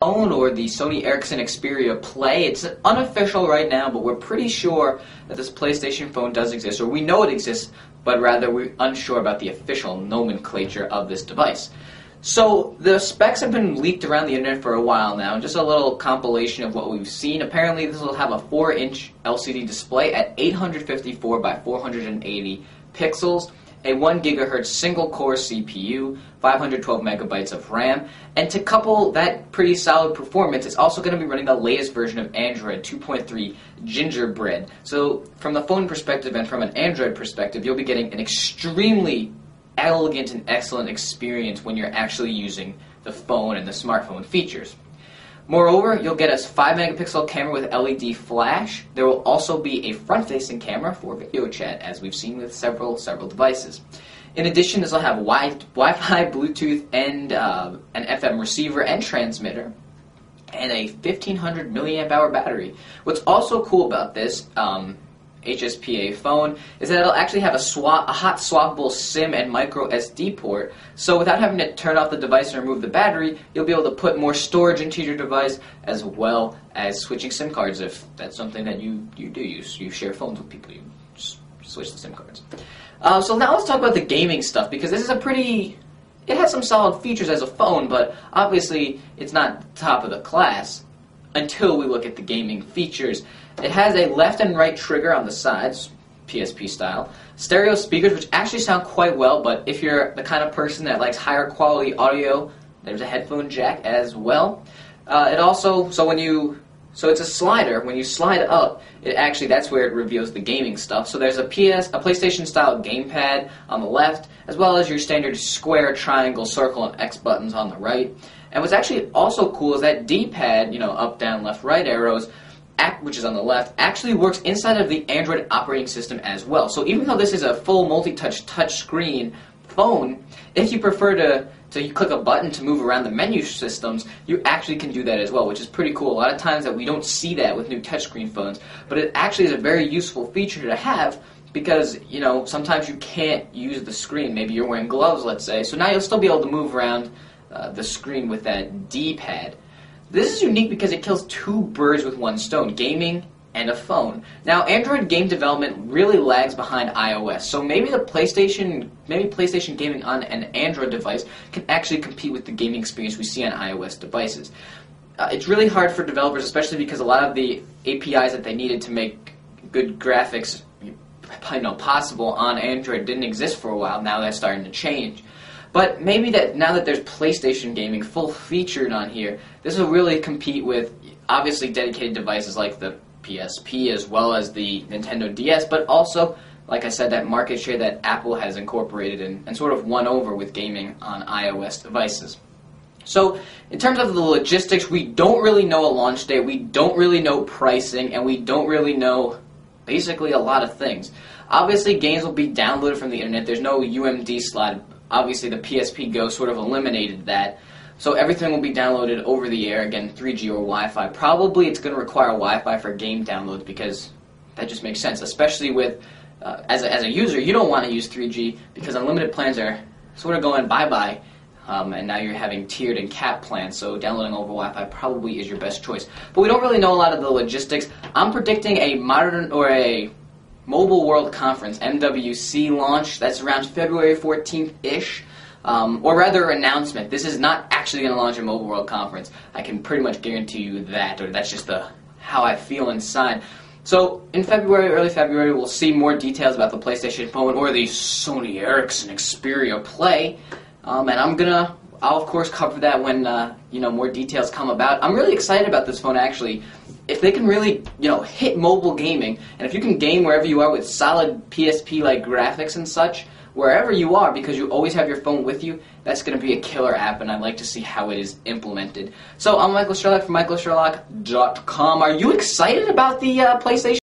phone, or the Sony Ericsson Xperia Play. It's unofficial right now, but we're pretty sure that this PlayStation phone does exist, or we know it exists, but rather we're unsure about the official nomenclature of this device. So the specs have been leaked around the internet for a while now, and just a little compilation of what we've seen. Apparently this will have a 4-inch LCD display at 854 by 480 pixels, a 1 GHz single-core CPU, 512 megabytes of RAM, and to couple that pretty solid performance, it's also going to be running the latest version of Android 2.3 Gingerbread. So from the phone perspective and from an Android perspective, you'll be getting an extremely elegant and excellent experience when you're actually using the phone and the smartphone features. Moreover, you'll get a 5-megapixel camera with LED flash. There will also be a front-facing camera for video chat, as we've seen with several devices. In addition, this will have Wi-Fi, Bluetooth, and an FM receiver and transmitter, and a 1500 milliamp hour battery. What's also cool about this HSPA phone is that it'll actually have a hot swappable SIM and micro SD port, so without having to turn off the device and remove the battery, you'll be able to put more storage into your device, as well as switching SIM cards if that's something that you do. You share phones with people, you just switch the SIM cards. So now let's talk about the gaming stuff, because this is it has some solid features as a phone, but obviously it's not top of the class until we look at the gaming features. It has a left and right trigger on the sides, PSP style, stereo speakers which actually sound quite well, but if you're the kind of person that likes higher quality audio, there's a headphone jack as well. It also, so it's a slider. When you slide up, that's where it reveals the gaming stuff. So there's a PlayStation style gamepad on the left, as well as your standard square, triangle, circle, and X buttons on the right. And what's actually also cool is that D-pad, up, down, left, right arrows, which is on the left, actually works inside of the Android operating system as well. So even though this is a full multi-touch touchscreen phone, if you prefer to click a button to move around the menu systems, you actually can do that as well, which is pretty cool. A lot of times that we don't see that with new touchscreen phones, but it actually is a very useful feature to have, because sometimes you can't use the screen. Maybe you're wearing gloves, let's say, so now you'll still be able to move around the screen with that D-pad. This is unique because it kills two birds with one stone, gaming and a phone. Now, Android game development really lags behind iOS, so maybe PlayStation gaming on an Android device can actually compete with the gaming experience we see on iOS devices. It's really hard for developers, especially because a lot of the APIs that they needed to make good graphics possible on Android didn't exist for a while. Now that's starting to change. But maybe that now that there's PlayStation gaming full featured on here, this will really compete with obviously dedicated devices like the PSP as well as the Nintendo DS, but also, like I said, that market share that Apple has incorporated and sort of won over with gaming on iOS devices. So in terms of the logistics, we don't really know a launch date, we don't really know pricing, and we don't really know basically a lot of things. Obviously games will be downloaded from the internet. There's no UMD slot. Obviously, the PSP Go sort of eliminated that, so everything will be downloaded over the air, again, 3G or Wi-Fi. Probably it's going to require Wi-Fi for game downloads, because that just makes sense, especially with, as a user, you don't want to use 3G, because unlimited plans are sort of going bye-bye, and now you're having tiered and capped plans, so downloading over Wi-Fi probably is your best choice. But we don't really know a lot of the logistics. I'm predicting a Mobile World Conference, MWC launch. That's around February 14th-ish, or rather announcement. This is not actually going to launch a Mobile World Conference. I can pretty much guarantee you that, or that's just how I feel inside. So in February, early February, we'll see more details about the PlayStation phone or the Sony Ericsson Xperia Play, and I'll of course cover that when more details come about. I'm really excited about this phone actually. If they can really, hit mobile gaming, and if you can game wherever you are with solid PSP-like graphics and such, wherever you are, because you always have your phone with you, that's going to be a killer app, and I'd like to see how it is implemented. So I'm Michael Sherlock from michaelsherlock.com. Are you excited about the PlayStation?